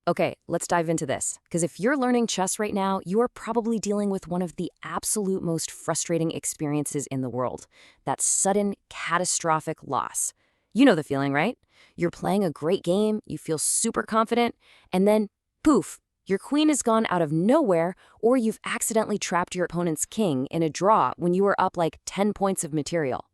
Okay, let's dive into this. Because if you're learning chess right now, you are probably dealing with one of the absolute most frustrating experiences in the world, that sudden, catastrophic loss. You know the feeling, right? You're playing a great game, you feel super confident, and then, poof, your queen has gone out of nowhere, or you've accidentally trapped your opponent's king in a draw when you were up like 10 points of material.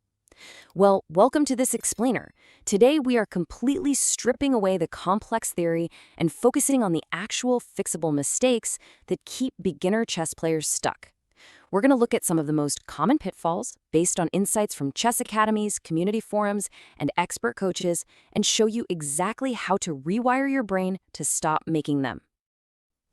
Well, welcome to this explainer. Today we are completely stripping away the complex theory and focusing on the actual fixable mistakes that keep beginner chess players stuck. We're going to look at some of the most common pitfalls based on insights from chess academies, community forums, and expert coaches, and show you exactly how to rewire your brain to stop making them.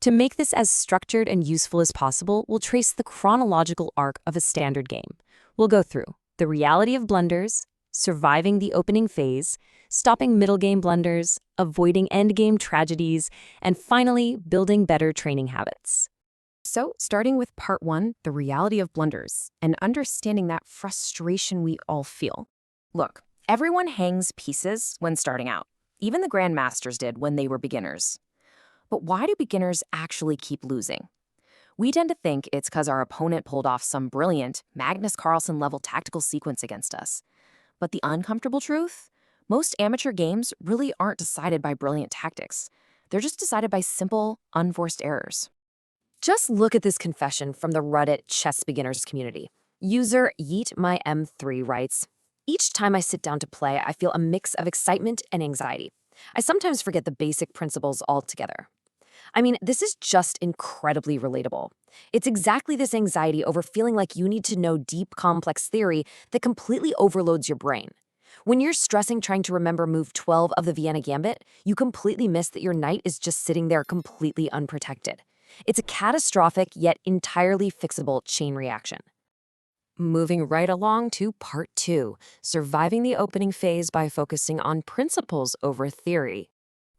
To make this as structured and useful as possible, we'll trace the chronological arc of a standard game. We'll go through the reality of blunders, surviving the opening phase, stopping middle game blunders, avoiding endgame tragedies, and finally, building better training habits. So, starting with part 1, the reality of blunders, and understanding that frustration we all feel. Look, everyone hangs pieces when starting out. Even the grandmasters did when they were beginners. But why do beginners actually keep losing? We tend to think it's because our opponent pulled off some brilliant Magnus Carlsen-level tactical sequence against us. But the uncomfortable truth? Most amateur games really aren't decided by brilliant tactics. They're just decided by simple, unforced errors. Just look at this confession from the Reddit chess beginners community. User YeetMyM3 writes, "Each time I sit down to play, I feel a mix of excitement and anxiety. I sometimes forget the basic principles altogether." I mean, this is just incredibly relatable. It's exactly this anxiety over feeling like you need to know deep, complex theory that completely overloads your brain. When you're stressing trying to remember move 12 of the Vienna Gambit, you completely miss that your knight is just sitting there completely unprotected. It's a catastrophic yet entirely fixable chain reaction. Moving right along to part 2, surviving the opening phase by focusing on principles over theory.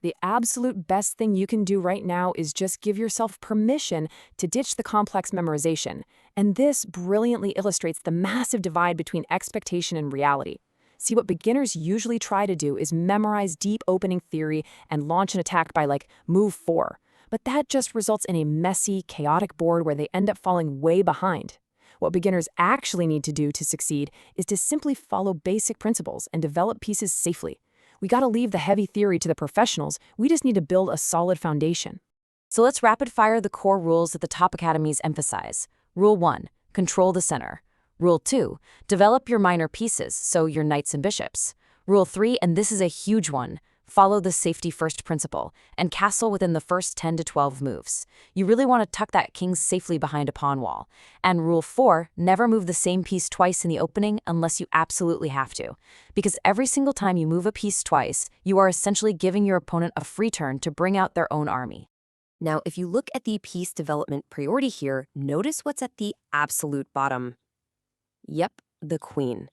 The absolute best thing you can do right now is just give yourself permission to ditch the complex memorization. And this brilliantly illustrates the massive divide between expectation and reality. See, what beginners usually try to do is memorize deep opening theory and launch an attack by move 4. But that just results in a messy, chaotic board where they end up falling way behind. What beginners actually need to do to succeed is to simply follow basic principles and develop pieces safely. We gotta leave the heavy theory to the professionals. We just need to build a solid foundation. So let's rapid fire the core rules that the top academies emphasize. Rule 1, control the center. Rule 2, develop your minor pieces, so your knights and bishops. Rule 3, and this is a huge one, follow the safety first principle and castle within the first 10 to 12 moves. You really want to tuck that king safely behind a pawn wall. And rule 4, never move the same piece twice in the opening unless you absolutely have to. Because every single time you move a piece twice, you are essentially giving your opponent a free turn to bring out their own army. Now, if you look at the piece development priority here, notice what's at the absolute bottom. Yep, the queen.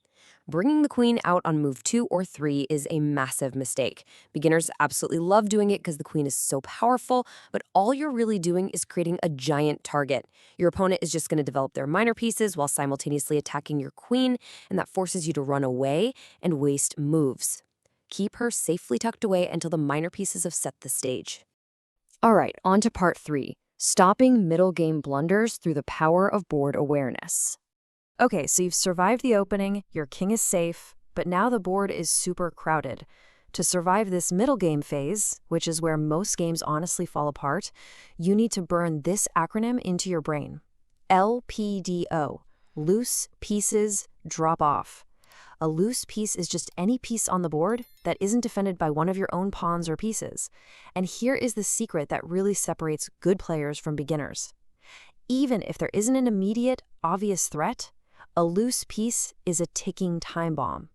Bringing the queen out on move 2 or 3 is a massive mistake. Beginners absolutely love doing it because the queen is so powerful, but all you're really doing is creating a giant target. Your opponent is just going to develop their minor pieces while simultaneously attacking your queen, and that forces you to run away and waste moves. Keep her safely tucked away until the minor pieces have set the stage. All right, on to part 3, stopping middle game blunders through the power of board awareness. Okay, so you've survived the opening, your king is safe, but now the board is super crowded. To survive this middle game phase, which is where most games honestly fall apart, you need to burn this acronym into your brain. LPDO, loose pieces drop off. A loose piece is just any piece on the board that isn't defended by one of your own pawns or pieces. And here is the secret that really separates good players from beginners. Even if there isn't an immediate, obvious threat, a loose piece is a ticking time bomb.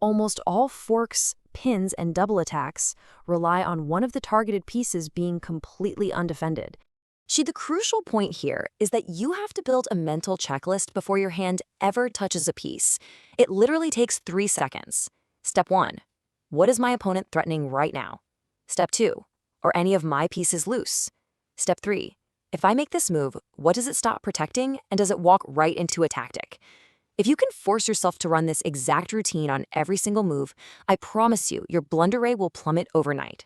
Almost all forks, pins, and double attacks rely on one of the targeted pieces being completely undefended. See, the crucial point here is that you have to build a mental checklist before your hand ever touches a piece. It literally takes 3 seconds. Step 1, what is my opponent threatening right now? Step 2, are any of my pieces loose? Step 3, if I make this move, what does it stop protecting, and does it walk right into a tactic? If you can force yourself to run this exact routine on every single move, I promise you, your blunder rate will plummet overnight.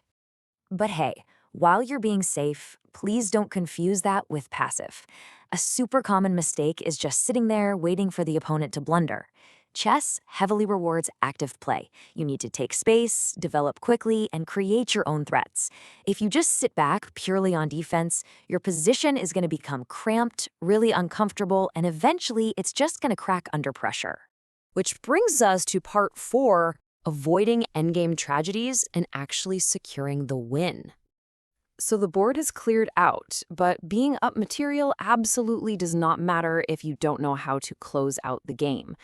But hey, While you're being safe, please don't confuse that with passive. A super common mistake is just sitting there waiting for the opponent to blunder. Chess heavily rewards active play. You need to take space, develop quickly, and create your own threats. If you just sit back purely on defense, your position is going to become cramped, really uncomfortable, and eventually it's just going to crack under pressure. Which brings us to part 4, avoiding endgame tragedies and actually securing the win. So the board is cleared out, but being up material absolutely does not matter if you don't know how to close out the game.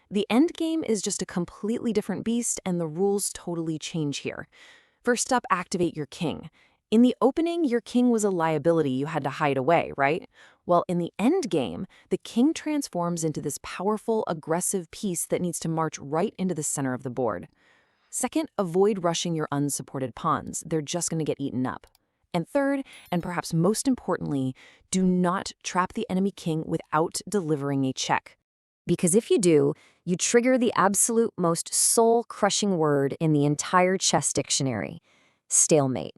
The end game is just a completely different beast, and the rules totally change here. First up, activate your king. In the opening, your king was a liability you had to hide away, right? Well, in the end game, the king transforms into this powerful, aggressive piece that needs to march right into the center of the board. Second, avoid rushing your unsupported pawns. They're just going to get eaten up. And third, and perhaps most importantly, do not trap the enemy king without delivering a check. Because if you do, you trigger the absolute most soul-crushing word in the entire chess dictionary: stalemate.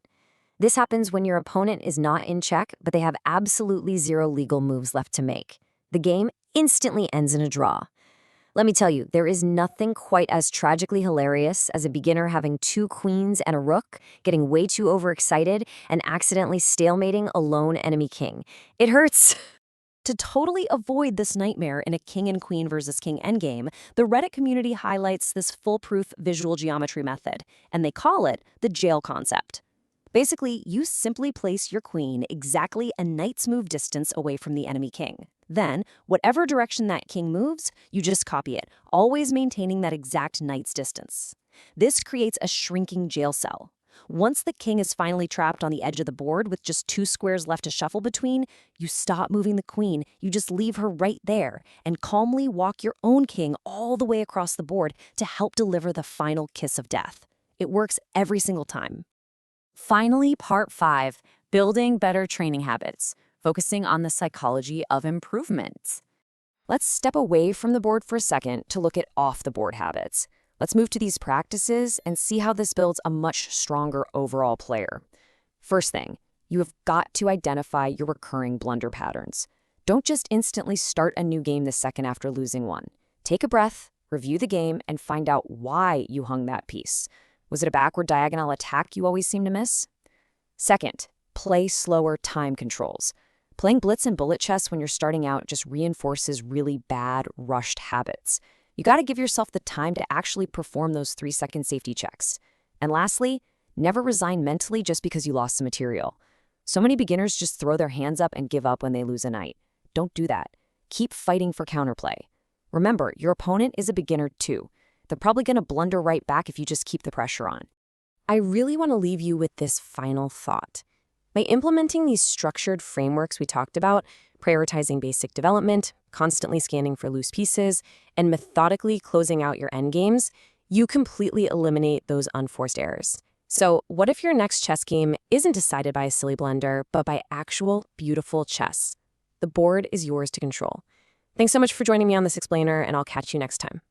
This happens when your opponent is not in check, but they have absolutely zero legal moves left to make. The game instantly ends in a draw. Let me tell you, there is nothing quite as tragically hilarious as a beginner having 2 queens and a rook, getting way too overexcited, and accidentally stalemating a lone enemy king. It hurts. To totally avoid this nightmare in a king and queen versus king endgame, the Reddit community highlights this foolproof visual geometry method, and they call it the jail concept. Basically, you simply place your queen exactly a knight's move distance away from the enemy king. Then, whatever direction that king moves, you just copy it, always maintaining that exact knight's distance. This creates a shrinking jail cell. Once the king is finally trapped on the edge of the board with just 2 squares left to shuffle between, you stop moving the queen, you just leave her right there, and calmly walk your own king all the way across the board to help deliver the final kiss of death. It works every single time. Finally, part 5, building better training habits, focusing on the psychology of improvement. Let's step away from the board for a second to look at off-the-board habits. Let's move to these practices and see how this builds a much stronger overall player. First thing, you have got to identify your recurring blunder patterns. Don't just instantly start a new game the second after losing one. Take a breath, review the game, and find out why you hung that piece. Was it a backward diagonal attack you always seem to miss? Second, play slower time controls. Playing blitz and bullet chess when you're starting out just reinforces really bad, rushed habits. You got to give yourself the time to actually perform those 3-second safety checks. And lastly, never resign mentally just because you lost some material. So many beginners just throw their hands up and give up when they lose a knight. Don't do that. Keep fighting for counterplay. Remember, your opponent is a beginner too. They're probably going to blunder right back if you just keep the pressure on. I really want to leave you with this final thought. By implementing these structured frameworks we talked about, prioritizing basic development, constantly scanning for loose pieces, and methodically closing out your endgames, you completely eliminate those unforced errors. So what if your next chess game isn't decided by a silly blunder, but by actual, beautiful chess? The board is yours to control. Thanks so much for joining me on this explainer, and I'll catch you next time.